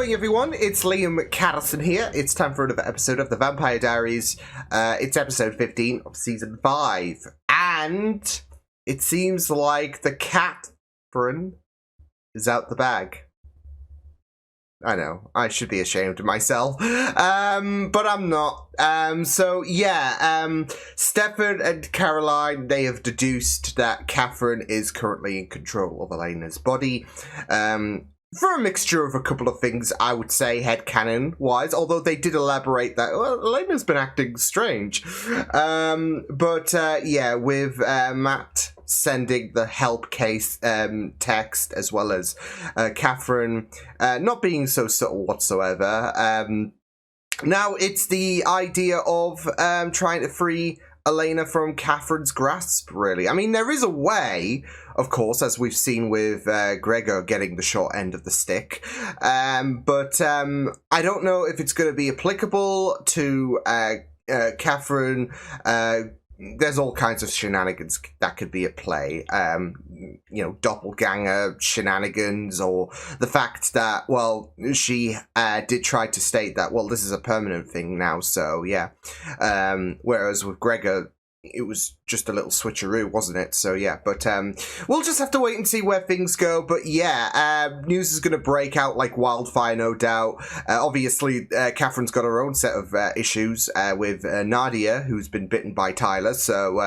morning, everyone. It's Liam Carlson here. It's time for another episode of the Vampire Diaries. It's episode 15 of season 5. And it seems like the Catherine is out the bag. I know, I should be ashamed of myself, but I'm not. Stefan and Caroline, they have deduced that Catherine is currently in control of Elena's body, for a mixture of a couple of things, I would say, headcanon-wise, although they did elaborate that, well, Elena's been acting strange. With Matt sending the help case text, as well as Catherine not being so subtle whatsoever. Now it's the idea of trying to free Elena from Catherine's grasp, really. I mean, there is a way, of course, as we've seen with Gregor getting the short end of the stick. But I don't know if it's going to be applicable to Catherine. There's all kinds of shenanigans that could be at play. Doppelganger shenanigans, or the fact that, well, she did try to state that, well, this is a permanent thing now, so yeah. Whereas with Gregor, it was just a little switcheroo, wasn't it? So yeah, but we'll just have to wait and see where things go. But yeah, news is going to break out like wildfire, no doubt. Obviously, Catherine's got her own set of issues with Nadia, who's been bitten by Tyler. So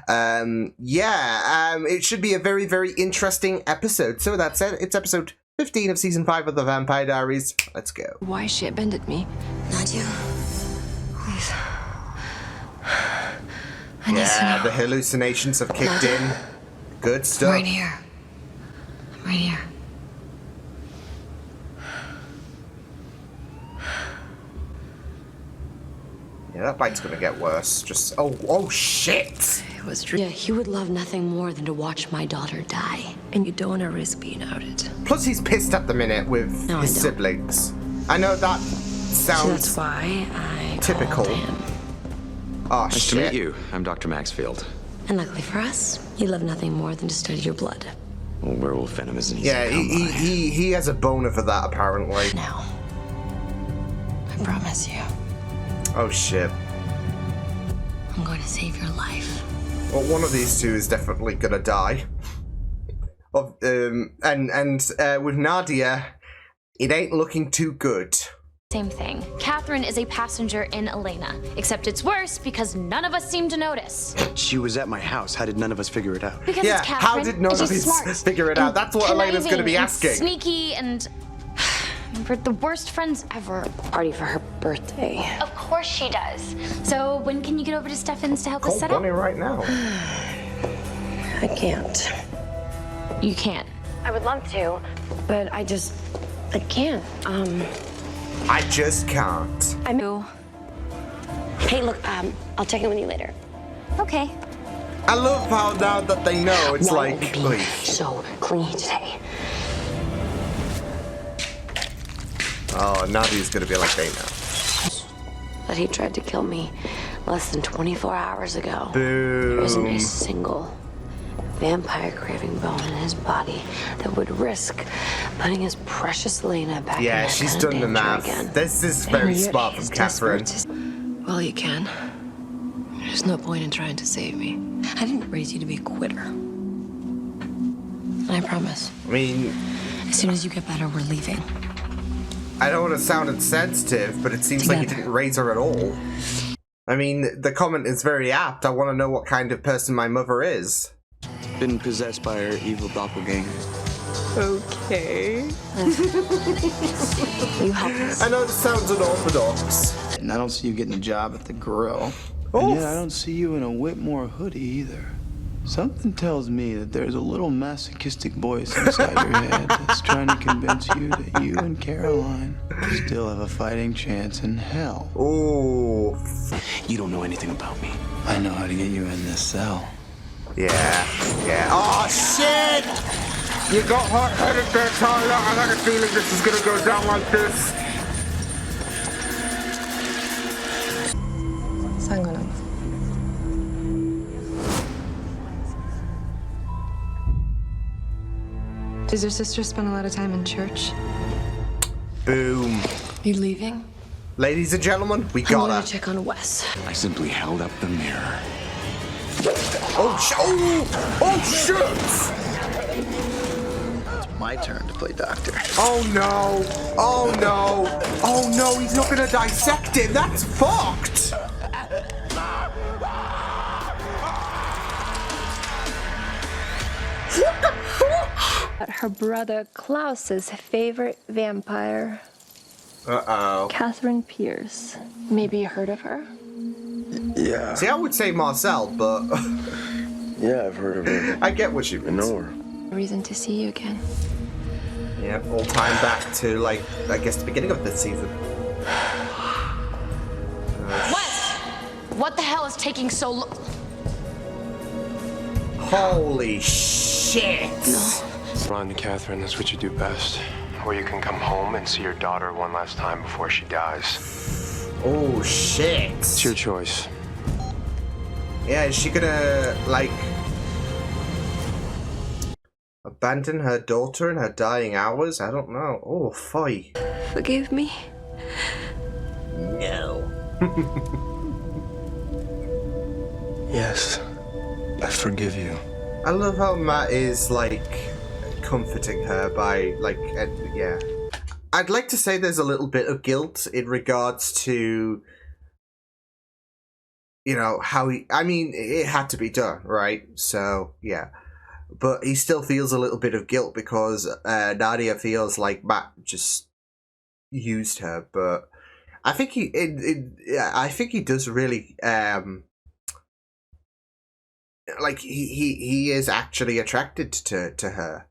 it should be a very, very interesting episode. So that said, it's episode 15 of season 5 of the Vampire Diaries. Let's go. Why she abandoned me? Nadia, Please. The hallucinations have kicked in. Good stuff. I'm right here. I'm right here. Yeah, that bite's gonna get worse. Just oh shit! It was true. Yeah, he would love nothing more than to watch my daughter die. And you don't want to risk being outed. Plus, he's pissed at the minute with his siblings. I know that sounds So that's why I typical. called him. Oh Nice shit! to meet you. I'm Dr. Maxfield. And luckily for us, he loved nothing more than to study your blood. Well, werewolf venom isn't easy Yeah, to come by. he has a boner for that apparently. Now, I promise you, Oh shit! I'm going to save your life. Well, one of these two is definitely gonna die. With Nadia, it ain't looking too good. same thing. Catherine is a passenger in Elena, except it's worse because none of us seem to notice. She was at my house. How did none of us figure it out? Because Yeah, it's Catherine. how did none and of she's us smart figure it out? and That's what Elena's gonna be conniving and asking. Sneaky and we're the worst friends ever. Party for her birthday. Of course she does. So when can you get over to Stefan's to help us Call set up? Bonnie right now. I can't. You can't. I would love to, but I can't. I just can't. I knew. Hey, look, I'll check in with you later. Okay. I love how now that they know, it's Why like, will be so clingy today. oh, Nadia's gonna be like, they know. That he tried to kill me less than 24 hours ago. There wasn't a single vampire-craving bone in his body that would risk putting his precious Elena back in Yeah, that she's kind of done the danger math. again. This is very And yet smart he's from Catherine. desperate to- Well, you can. There's no point in trying to save me. I didn't raise you to be a quitter. And I promise, I mean, as soon as you get better, we're leaving. I don't want to sound insensitive, but it seems like he Together. didn't raise her at all. I mean, the comment is very apt. I want to know what kind of person my mother is. Been possessed by her evil doppelganger. Okay. You help us. I know this sounds unorthodox. And I don't see you getting a job at the grill. Oh. And yet I don't see you in a Whitmore hoodie either. Something tells me that there's a little masochistic voice inside your head that's trying to convince you that you and Caroline still have a fighting chance in hell. Oh. You don't know anything about me. I know how to get you in this cell. Yeah. Oh, shit! You got hot-headed there, Tyler. I got a feeling this is gonna go down like this. Does your sister spend a lot of time in church? Boom. You leaving? Ladies and gentlemen, we I got wanted her. to check on Wes. I simply held up the mirror. Oh, shit! My turn to play doctor. Oh no! Oh no! Oh no! He's not gonna dissect him. That's fucked. What the fuck? Her brother Klaus's favorite vampire. Uh-oh. Catherine Pierce. Maybe you heard of her? Yeah. See, I would say Marcel, but Yeah, I've heard of her. I get what she I means. know her. Reason to see you again. Yeah, all time back to, like, I guess the beginning of this season. Wes! What the hell is taking so long? Holy shit! Run to Catherine, that's what you do best. Or you can come home and see your daughter one last time before she dies. Oh shit! It's your choice. Yeah, is she gonna, like, abandon her daughter in her dying hours? I don't know. Oh, fight. Forgive me. No. Yes, I forgive you. I love how Matt is, like, comforting her by, like, yeah. I'd like to say there's a little bit of guilt in regards to, you know, how he, I mean, it had to be done, right? So, yeah. But he still feels a little bit of guilt because Nadia feels like Matt just used her. But I think I think he does really, like, he is actually attracted to her.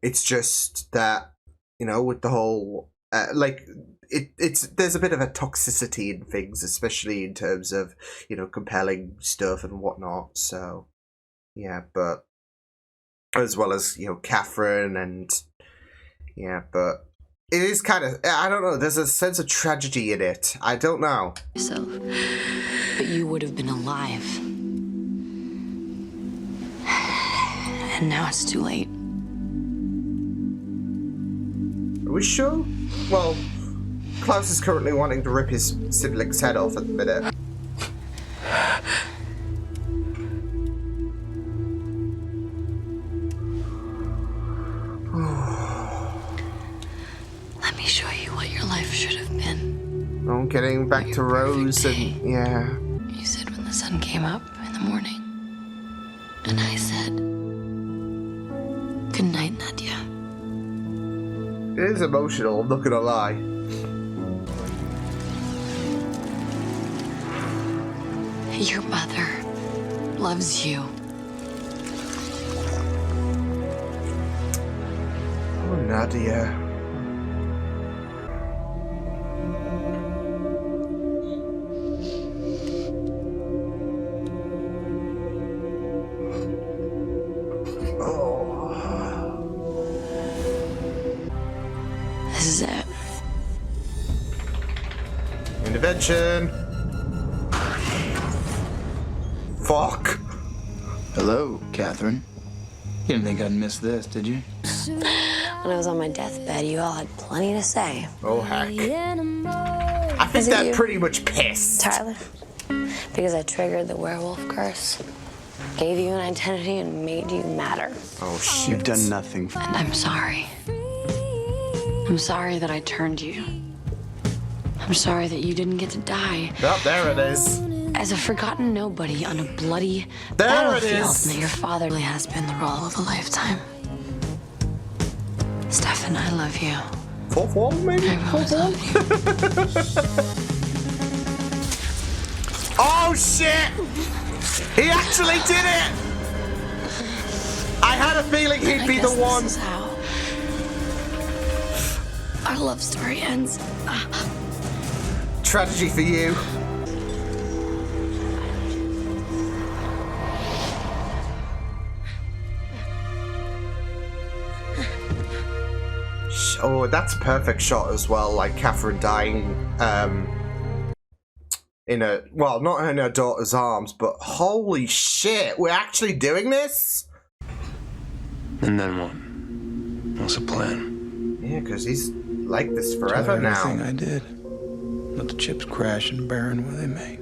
It's just that, you know, with the whole, like, it's there's a bit of a toxicity in things, especially in terms of, you know, compelling stuff and whatnot. So, yeah, but as well as, you know, Catherine and, yeah, but it is kind of, I don't know, there's a sense of tragedy in it. I don't know. Yourself. But you would have been alive. And now it's too late. Are we sure? Well, Klaus is currently wanting to rip his sibling's head off at the minute. Let me show you what your life should have been. I'm getting back to Rose and, yeah. You said when the sun came up in the morning. And I said, good night, Nadia. It is emotional, I'm not gonna lie. Your mother loves you. Oh, Nadia. This is it. Intervention. Fuck. Hello, Catherine. You didn't think I'd miss this, did you? When I was on my deathbed, you all had plenty to say. Oh, heck. I think Is it they're you? pretty much pissed. Tyler, because I triggered the werewolf curse, gave you an identity, and made you matter. Oh, shit. You've done nothing. And I'm sorry. I'm sorry that I turned you. I'm sorry that you didn't get to die Oh, there it is. as a forgotten nobody on a bloody There it battlefield. is. And that your father really has been the role of a lifetime. Stefan, I love you. Fourth wall, maybe? I've always loved you. Oh, shit! He actually did it! I had a feeling he'd I be guess the one. This is how our love story ends. Tragedy for you. Oh, that's a perfect shot as well, like Catherine dying in a, well, not in her daughter's arms, but holy shit, we're actually doing this? And then what? What's the plan? Yeah, because he's like this forever now. Everything I did. Let the chips crash and burn where they may.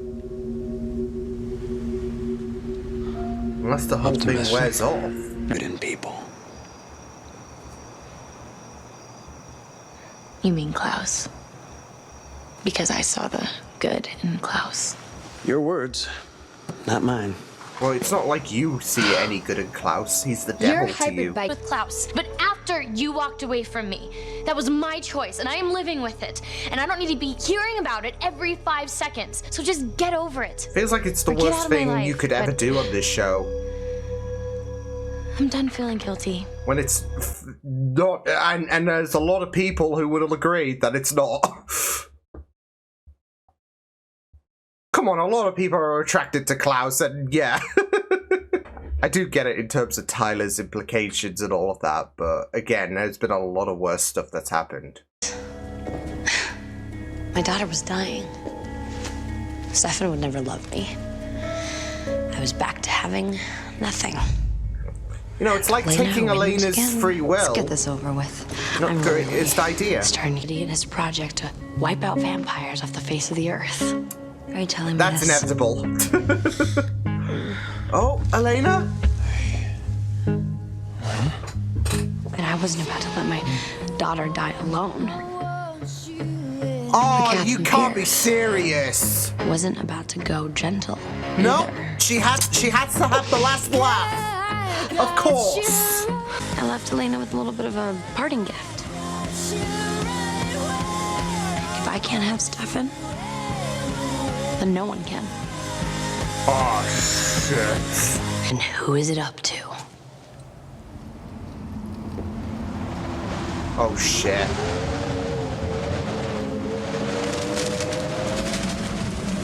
Unless the whole thing wears off. Good in people. You mean Klaus? Because I saw the good in Klaus. Your words, not mine. Well, it's not like you see any good in Klaus. He's the devil to you. With Klaus, but after you walked away from me. That was my choice, and I am living with it. And I don't need to be hearing about it every 5 seconds. So just get over it. Feels like it's the Or get worst out of my thing life, you could ever but- do on this show. I'm done feeling guilty. When it's not, and there's a lot of people who will agree that it's not. Come on, a lot of people are attracted to Klaus, and yeah. I do get it in terms of Tyler's implications and all of that, but again, there's been a lot of worse stuff that's happened. My daughter was dying. Stefan would never love me. I was back to having nothing. You know, it's like Elena taking wins Elena's again. free will. Let's get this over with. Not I'm the really greatest idea. starting to get his project to wipe out vampires off the face of the earth. Are you telling me That's this? inevitable. Oh, Elena? And I wasn't about to let my daughter die alone. Oh, Catherine you can't be Pierce. serious. I wasn't about to go gentle. No, either. she has to have the last laugh. Of course. I left Elena with a little bit of a parting gift. If I can't have Stefan, then no one can. Oh, shit. And who is it up to? Oh, shit.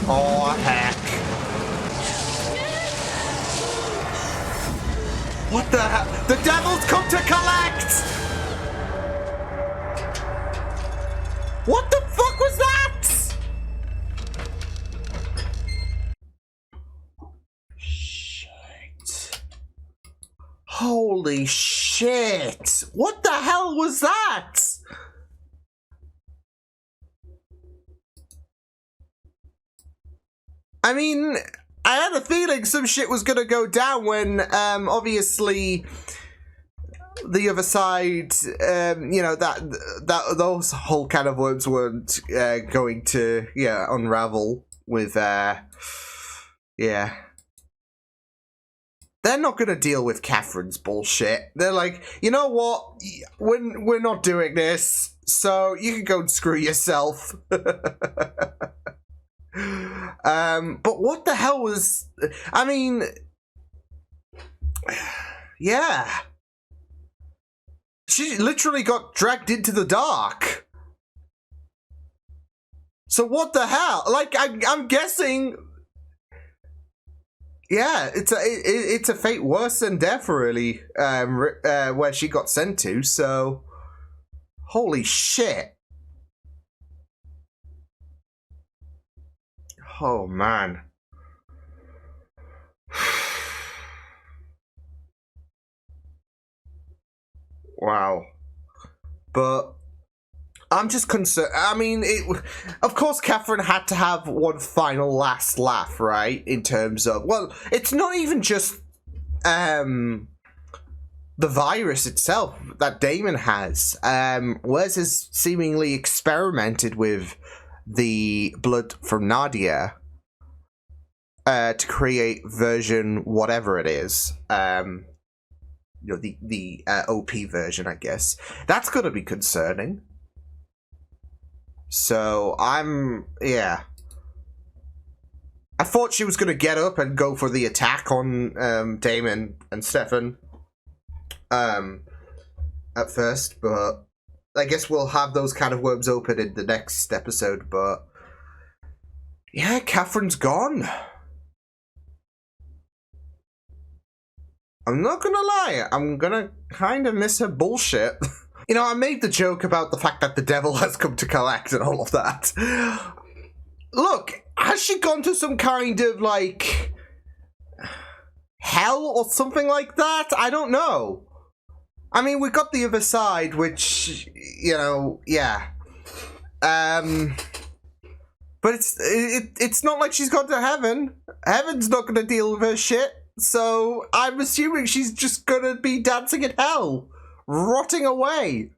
Oh, heck. What the hell? The devil's come to collect! What the fuck was that? Shit. Holy shit. What the hell was that? I mean, I had a feeling some shit was gonna go down when, obviously, the other side, you know, that those whole can of worms weren't going to, unravel with, yeah. They're not gonna deal with Catherine's bullshit. They're like, you know what? We're not doing this, so you can go and screw yourself. But what the hell was... I mean... Yeah. She literally got dragged into the dark. So what the hell? Like, I'm guessing... Yeah, it's a fate worse than death, really, where she got sent to, so... Holy shit. Oh, man. Wow. But I'm just concerned. I mean, of course, Catherine had to have one final last laugh, right? In terms of, well, it's not even just the virus itself that Damon has. Wes has seemingly experimented with the blood from Nadia to create version whatever it is. You know, the OP version, I guess. That's gonna be concerning. So yeah. I thought she was gonna get up and go for the attack on Damon and Stefan at first, but I guess we'll have those kind of worms open in the next episode, but yeah, Catherine's gone. I'm not gonna lie, I'm gonna kind of miss her bullshit. You know, I made the joke about the fact that the devil has come to collect and all of that. Look, has she gone to some kind of, like, hell or something like that? I don't know. I mean, we got the other side, which, you know, yeah. But it's not like she's gone to heaven. Heaven's not going to deal with her shit. So I'm assuming she's just going to be dancing in hell, rotting away,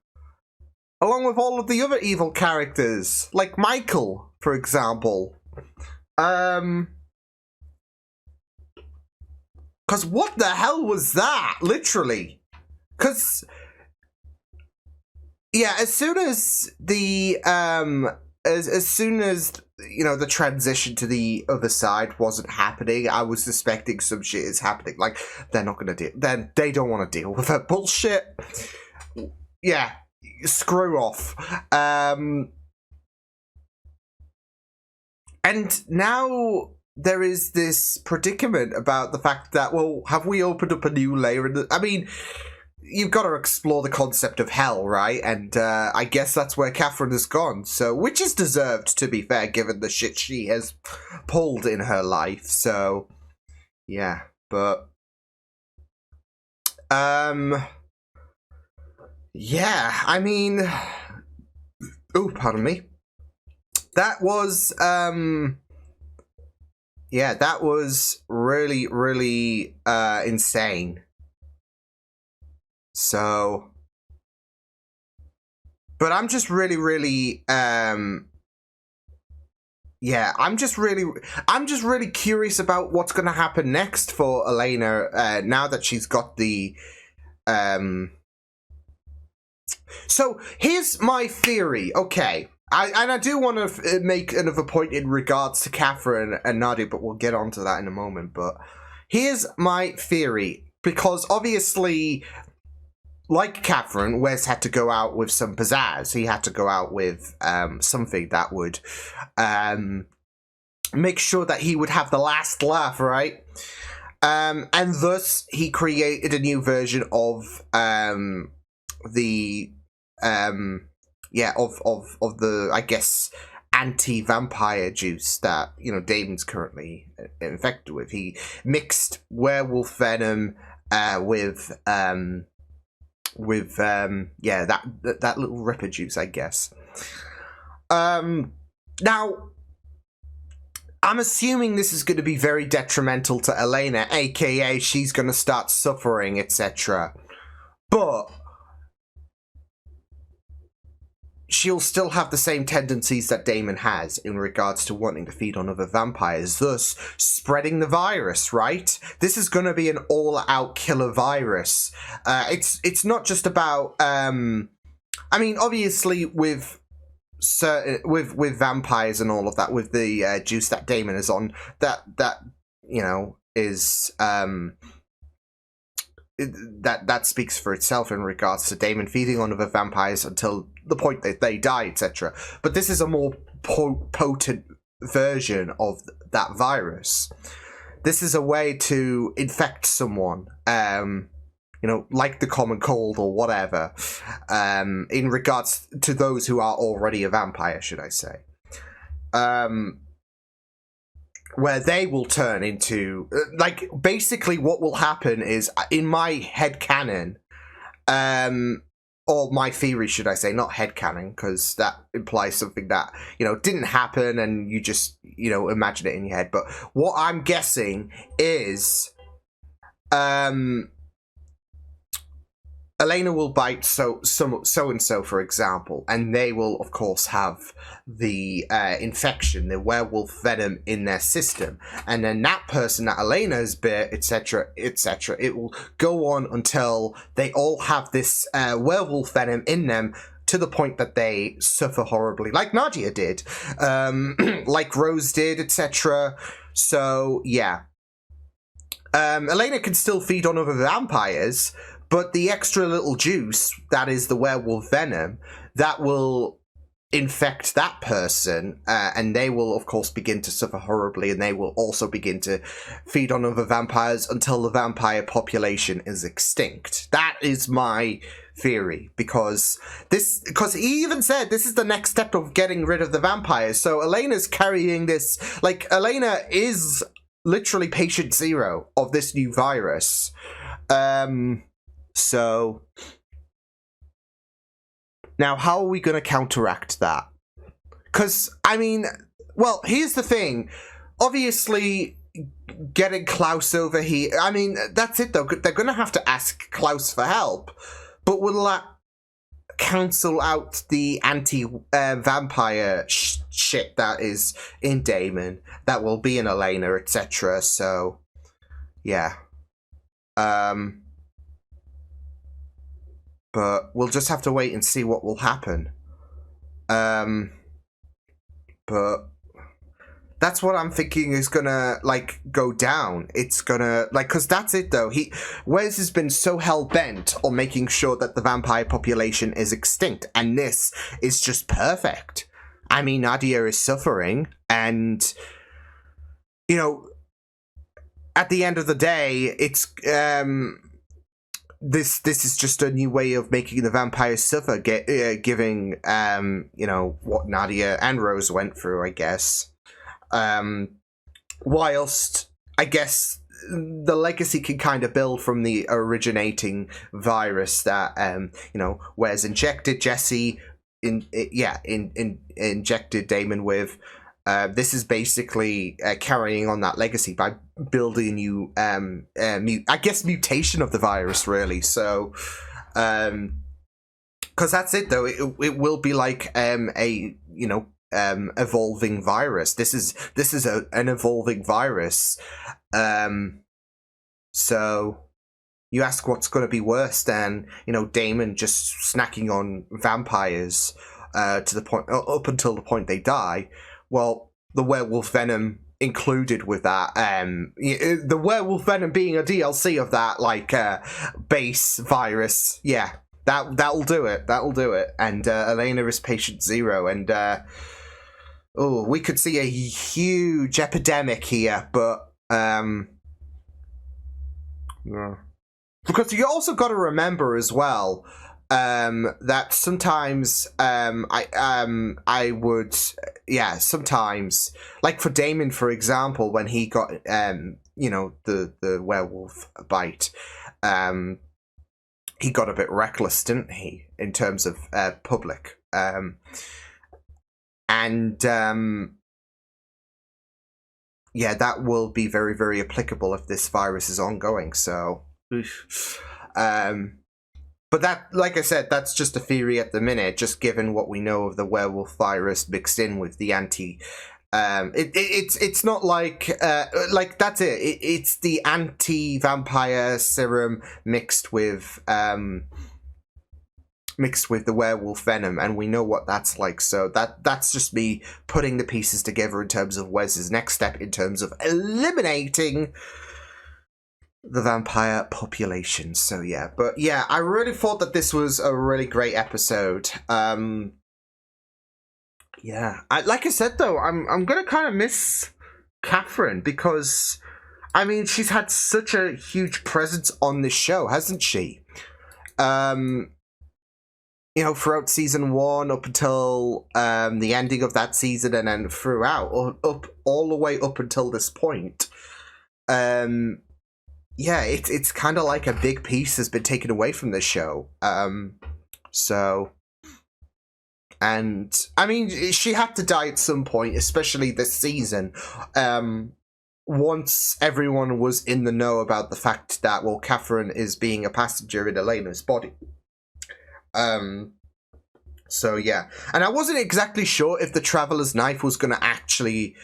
along with all of the other evil characters, like Michael, for example. Because what the hell was that? Literally. Because, yeah, as soon as the, as soon as, you know, the transition to the other side wasn't happening, I was suspecting some shit is happening. Like, they're not going to deal, then they don't want to deal with that bullshit. Yeah, screw off. And now there is this predicament about the fact that, well, have we opened up a new layer? I mean, you've got to explore the concept of hell, right? And I guess that's where Catherine has gone. So, which is deserved, to be fair, given the shit she has pulled in her life. So, yeah, but yeah, I mean, oh, pardon me. That was yeah, that was really, really insane. So, but I'm just really, really, yeah, I'm just really curious about what's going to happen next for Elena, now that she's got the, so here's my theory, okay, I do want to make another point in regards to Catherine and Nadia, but we'll get onto that in a moment, but here's my theory, because obviously, like Catherine, Wes had to go out with some pizzazz. He had to go out with something that would make sure that he would have the last laugh, right? And thus, he created a new version of the the, I guess, anti-vampire juice that, you know, Damon's currently infected with. He mixed werewolf venom with that little Ripper juice, I guess. Now, I'm assuming this is going to be very detrimental to Elena, aka she's going to start suffering, etc. But she'll still have the same tendencies that Damon has in regards to wanting to feed on other vampires, thus spreading the virus, right? This is going to be an all-out killer virus. It's not just about, I mean, obviously with vampires and all of that, with the juice that Damon is on, that you know, is that speaks for itself in regards to Damon feeding on other vampires until the point that they die, etc. But this is a more potent version of that virus. This is a way to infect someone, you know, like the common cold or whatever, in regards to those who are already a vampire, should I say. Where they will turn into, like, basically what will happen is, in my headcanon, or my theory, should I say, not headcanon, because that implies something that, you know, didn't happen and you just, you know, imagine it in your head. But what I'm guessing is, Elena will bite so-and-so, for example, and they will, of course, have the infection, the werewolf venom in their system. And then that person that Elena has bit, etc., etc., it will go on until they all have this werewolf venom in them, to the point that they suffer horribly, like Nadia did, like Rose did, etc. So, yeah. Elena can still feed on other vampires, but the extra little juice, that is the werewolf venom, that will infect that person, and they will, of course, begin to suffer horribly, and they will also begin to feed on other vampires until the vampire population is extinct. That is my theory, because he even said this is the next step of getting rid of the vampires. So Elena's carrying this, like, Elena is literally patient zero of this new virus. So, Now, how are we going to counteract that? Because, I mean, well, here's the thing. Obviously, getting Klaus over here... I mean, that's it, though. They're going to have to ask Klaus for help. But will that cancel out the anti-vampire shit that is in Damon, that will be in Elena, etc.? So, yeah. But we'll just have to wait and see what will happen. But that's what I'm thinking is gonna, like, go down. It's gonna, like, because that's it, though. Wes has been so hell-bent on making sure that the vampire population is extinct, and this is just perfect. I mean, Nadia is suffering, and, you know, at the end of the day, it's, this is just a new way of making the vampires suffer, giving, you know, what Nadia and Rose went through, I guess. Whilst, I guess, the legacy can kind of build from the originating virus that, you know, Wes injected Jesse, injected Damon with. This is basically carrying on that legacy by building a new, I guess, mutation of the virus, really. So, because that's it, though. It will be like a, you know, evolving virus. This is an evolving virus. So you ask what's going to be worse than, you know, Damon just snacking on vampires to the point up until the point they die. Well, the werewolf venom included with that. The werewolf venom being a DLC of that, like, base virus. Yeah, that'll do it. That'll do it. And Elena is patient zero. And we could see a huge epidemic here, but because you also got to remember as well. That sometimes I would sometimes, like for Damon, for example, when he got you know, the werewolf bite, he got a bit reckless, didn't he, in terms of public, and yeah, that will be very, very applicable if this virus is ongoing. So but that, like I said, that's just a theory at the minute, just given what we know of the werewolf virus mixed in with the anti. It's not like that's it. It's the anti-vampire serum mixed with the werewolf venom, and we know what that's like. So that's just me putting the pieces together in terms of Wes's next step in terms of eliminating the vampire population. So yeah, but yeah, I really thought that this was a really great episode. Yeah, like I said, though, I'm gonna kind of miss Catherine, because I mean, she's had such a huge presence on this show, hasn't she? You know, throughout season 1 up until the ending of that season, and then throughout all the way up until this point. Yeah, it's kind of like a big piece has been taken away from this show. So, and I mean, she had to die at some point, especially this season. Once everyone was in the know about the fact that, well, Catherine is being a passenger in Elena's body. So yeah, and I wasn't exactly sure if the Traveler's Knife was going to actually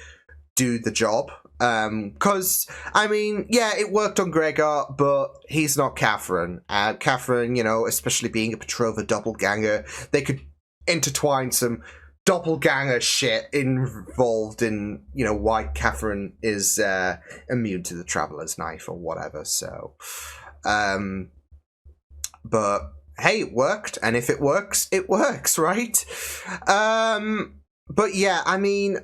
do the job. Because, I mean, yeah, it worked on Gregor, but he's not Catherine. Catherine, you know, especially being a Petrova doppelganger, they could intertwine some doppelganger shit involved in, you know, why Catherine is immune to the Traveler's Knife or whatever. So, but hey, it worked, and if it works, right? But yeah, I mean,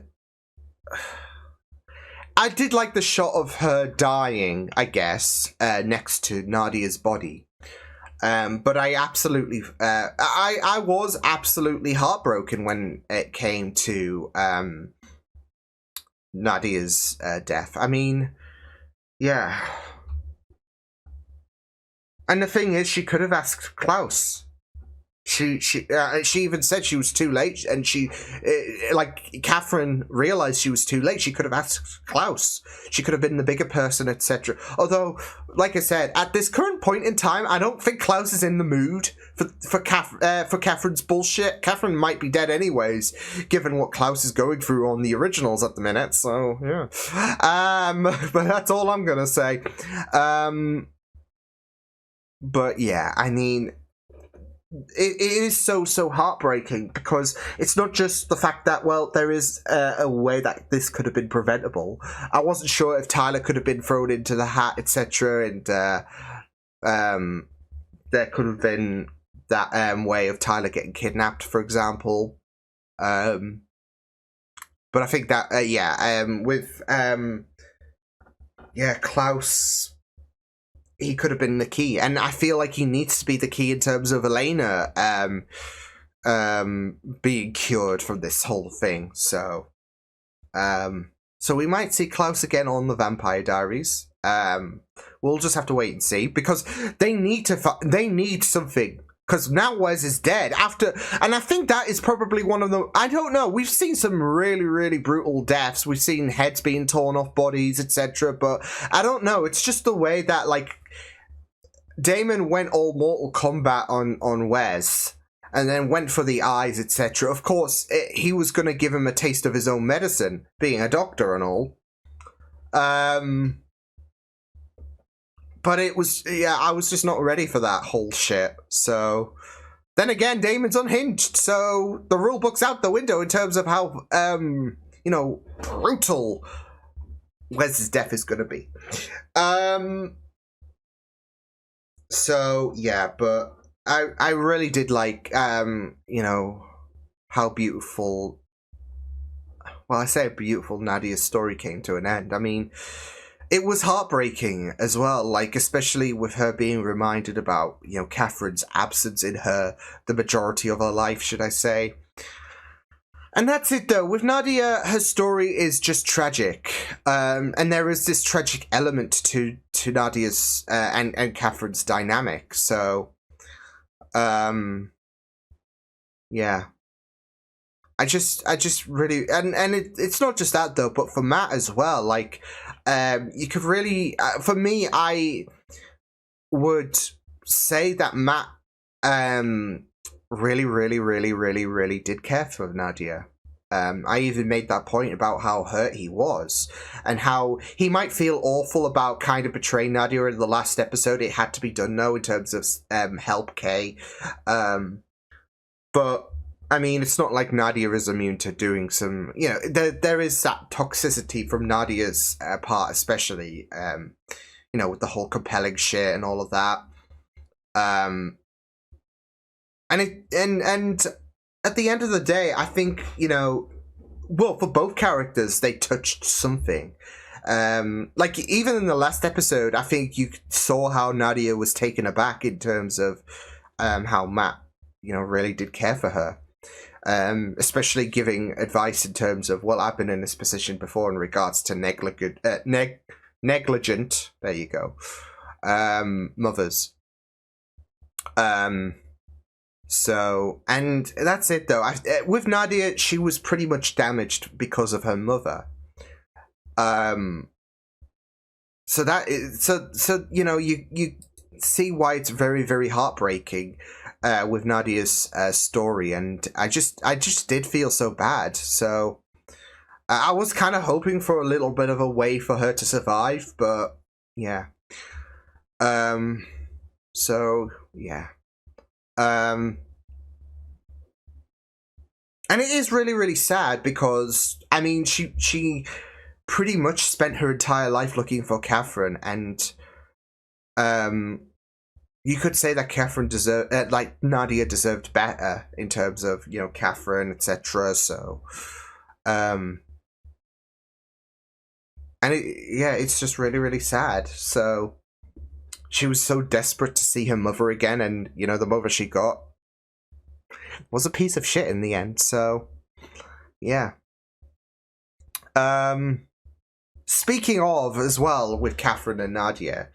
I did like the shot of her dying, I guess, next to Nadia's body. But I absolutely, I was absolutely heartbroken when it came to Nadia's death. I mean, yeah. And the thing is, she could have asked Klaus. She even said she was too late, and like Catherine realized she was too late. She could have asked Klaus. She could have been the bigger person, etc. Although, like I said, at this current point in time, I don't think Klaus is in the mood for Catherine's bullshit. Catherine might be dead anyways, given what Klaus is going through on the originals at the minute. So yeah, but that's all I'm gonna say. But yeah, I mean. It is so heartbreaking because it's not just the fact that, well, there is a way that this could have been preventable. I wasn't sure if Tyler could have been thrown into the hat, etc., and there could have been that way of Tyler getting kidnapped, for example. But I think that with Klaus. He could have been the key, and I feel like he needs to be the key in terms of Elena being cured from this whole thing. So we might see Klaus again on the Vampire Diaries. We'll just have to wait and see, because they need something. Because now Wes is dead and I think that is probably one of the. I don't know. We've seen some really, really brutal deaths. We've seen heads being torn off bodies, etc. But I don't know. It's just the way that, like, Damon went all Mortal Kombat on Wes, and then went for the eyes, etc. Of course, he was going to give him a taste of his own medicine, being a doctor and all. But it was, I was just not ready for that whole shit. So, then again, Damon's unhinged, so the rule book's out the window in terms of how, brutal Wes's death is going to be. So, yeah, but I really did like, how beautiful, well, I say beautiful Nadia's story came to an end. I mean, it was heartbreaking as well, like, especially with her being reminded about, Catherine's absence in the majority of her life, should I say. And that's it, though. With Nadia, her story is just tragic. And there is this tragic element to Nadia's and Catherine's dynamic. So, yeah. I just really, and it's not just that though, but for Matt as well. Like, you could really, for me, I would say that Matt, really did care for Nadia. I even made that point about how hurt he was, and how he might feel awful about kind of betraying Nadia in the last episode. It had to be done though, in terms of help Kay, but. I mean, it's not like Nadia is immune to doing some, there is that toxicity from Nadia's part, especially, with the whole compelling shit and all of that. And at the end of the day, I think, well, for both characters, they touched something. Like, even in the last episode, I think you saw how Nadia was taken aback in terms of how Matt, really did care for her. Especially giving advice in terms of, well, I've been in this position before in regards to negligent, there you go, mothers. So, and that's it though. With Nadia, she was pretty much damaged because of her mother. So that is, so you see why it's very, very heartbreaking. With Nadia's story, and I just did feel so bad. So I was kind of hoping for a little bit of a way for her to survive, but yeah. So yeah. And it is really, really sad because I mean she pretty much spent her entire life looking for Catherine, and you could say that Catherine deserved, Nadia deserved better in terms of, Catherine, etc. So, and it's just really, really sad. So, she was so desperate to see her mother again, and, the mother she got was a piece of shit in the end. So, yeah. Speaking of, as well, with Catherine and Nadia,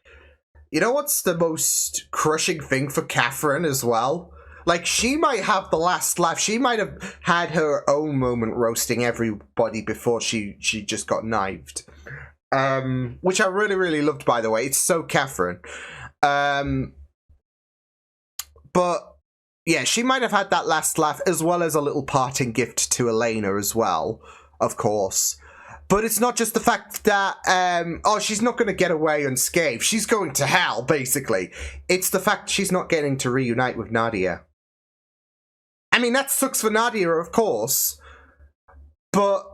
you know what's the most crushing thing for Catherine as well? Like, she might have the last laugh. She might have had her own moment roasting everybody before she just got knifed. Which I really, really loved, by the way. It's so Catherine. But yeah, she might have had that last laugh, as well as a little parting gift to Elena as well, of course. But it's not just the fact that, oh, she's not going to get away unscathed. She's going to hell, basically. It's the fact she's not getting to reunite with Nadia. I mean, that sucks for Nadia, of course. But,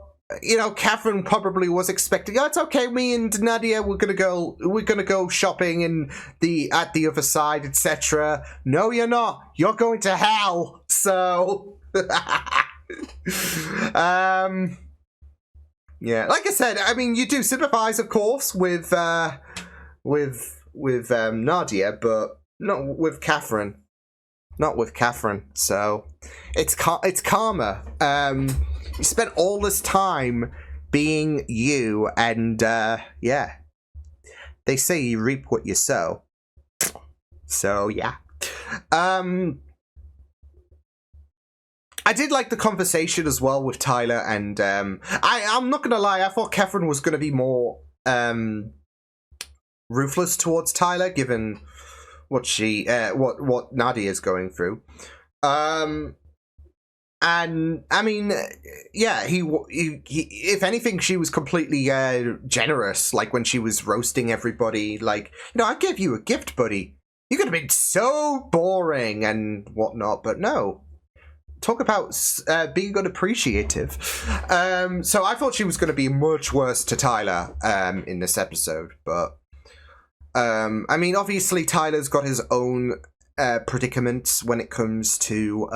you know, Catherine probably was expecting, oh, it's okay, me and Nadia, we're gonna go shopping at the other side, etc. No, you're not. You're going to hell. So yeah, like I said, I mean, you do sympathize, of course, with Nadia, but not with Catherine. Not with Catherine. So it's karma. You spent all this time being you, and yeah, they say you reap what you sow. So yeah. I did like the conversation as well with Tyler, and I'm not gonna lie, I thought Catherine was gonna be more ruthless towards Tyler, given what what Nadia is going through. And I mean, yeah, he if anything, she was completely generous. Like when she was roasting everybody, like, you know, I gave you a gift, buddy. You could have been so boring and whatnot, but no. Talk about being unappreciative. So I thought she was going to be much worse to Tyler in this episode, but I mean, obviously Tyler's got his own predicaments when it comes to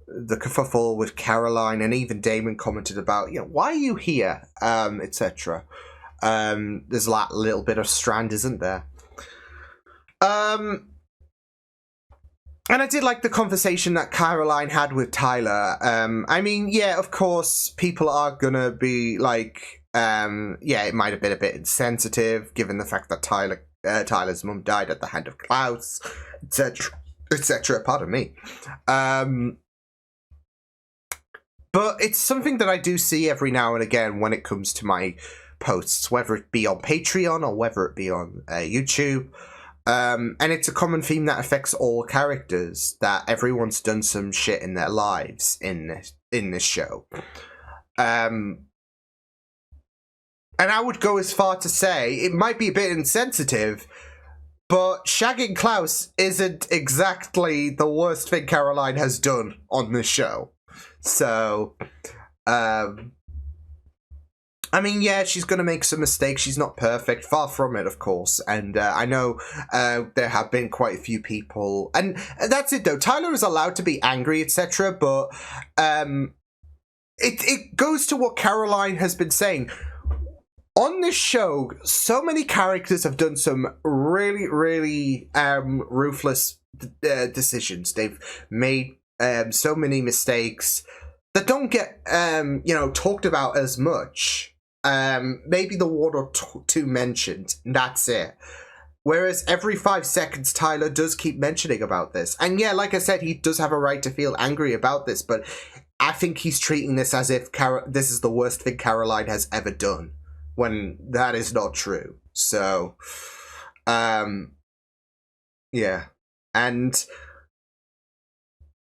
the kerfuffle with Caroline, and even Damon commented about, you know, why are you here, etc. There's that little bit of strand, isn't there? And I did like the conversation that Caroline had with Tyler. I mean, yeah, of course, people are gonna be like, yeah, it might have been a bit insensitive, given the fact that Tyler's mum died at the hand of Klaus, etc., etc. Pardon me. But it's something that I do see every now and again when it comes to my posts, whether it be on Patreon or whether it be on YouTube. And it's a common theme that affects all characters, that everyone's done some shit in their lives in this show. And I would go as far to say it might be a bit insensitive, but shagging Klaus isn't exactly the worst thing Caroline has done on this show. So, I mean, yeah, she's going to make some mistakes. She's not perfect. Far from it, of course. And I know there have been quite a few people. And that's it, though. Tyler is allowed to be angry, etc. But it goes to what Caroline has been saying. On this show, so many characters have done some really, really ruthless decisions. They've made so many mistakes that don't get, you know, talked about as much. Maybe the one or two mentioned, and that's it. Whereas every 5 seconds, Tyler does keep mentioning about this. And yeah, like I said, he does have a right to feel angry about this, but I think he's treating this as if this is the worst thing Caroline has ever done, when that is not true. So, yeah. And,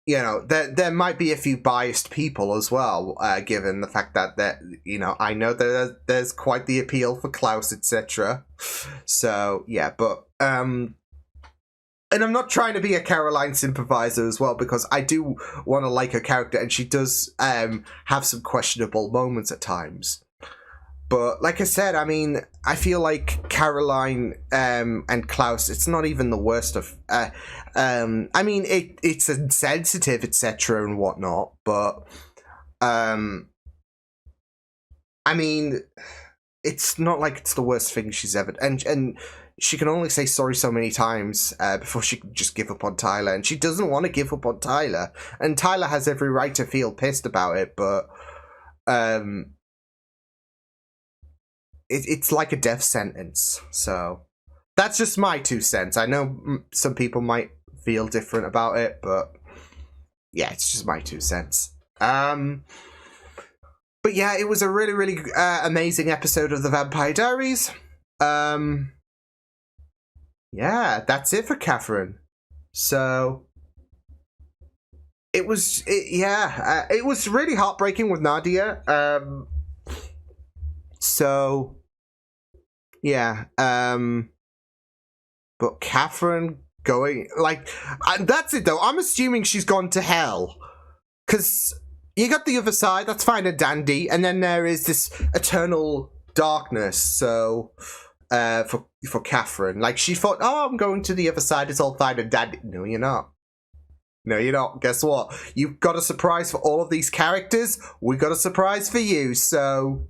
you know, there might be a few biased people as well, given the fact that you know, I know that there's quite the appeal for Klaus, etc. So yeah, but and I'm not trying to be a Caroline sympathizer as well, because I do want to like her character, and she does have some questionable moments at times. But like I said, I mean, I feel like Caroline and Klaus, it's not even the worst of... I mean, it's insensitive, etc. and whatnot, but... I mean, it's not like it's the worst thing she's ever... And she can only say sorry so many times before she can just give up on Tyler. And she doesn't want to give up on Tyler. And Tyler has every right to feel pissed about it, but... It's like a death sentence. So that's just my 2 cents. I know some people might feel different about it, but yeah, it's just my 2 cents. But yeah, it was a really, really amazing episode of the Vampire Diaries. Yeah, that's it for Catherine. So it was really heartbreaking with Nadia. So yeah, but Catherine going, like, that's it though. I'm assuming she's gone to hell, because you got the other side, that's fine and dandy, and then there is this eternal darkness. So for Catherine, like, she thought, oh, I'm going to the other side, it's all fine and dandy. No, you're not. No, you're not. Guess what? You've got a surprise for all of these characters. We got a surprise for you. So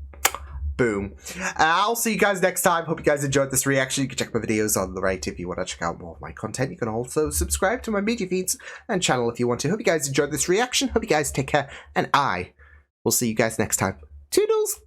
boom. I'll see you guys next time. Hope you guys enjoyed this reaction. You can check my videos on the right if you want to check out more of my content. You can also subscribe to my media feeds and channel if you want to. Hope you guys enjoyed this reaction. Hope you guys take care. And I will see you guys next time. Toodles!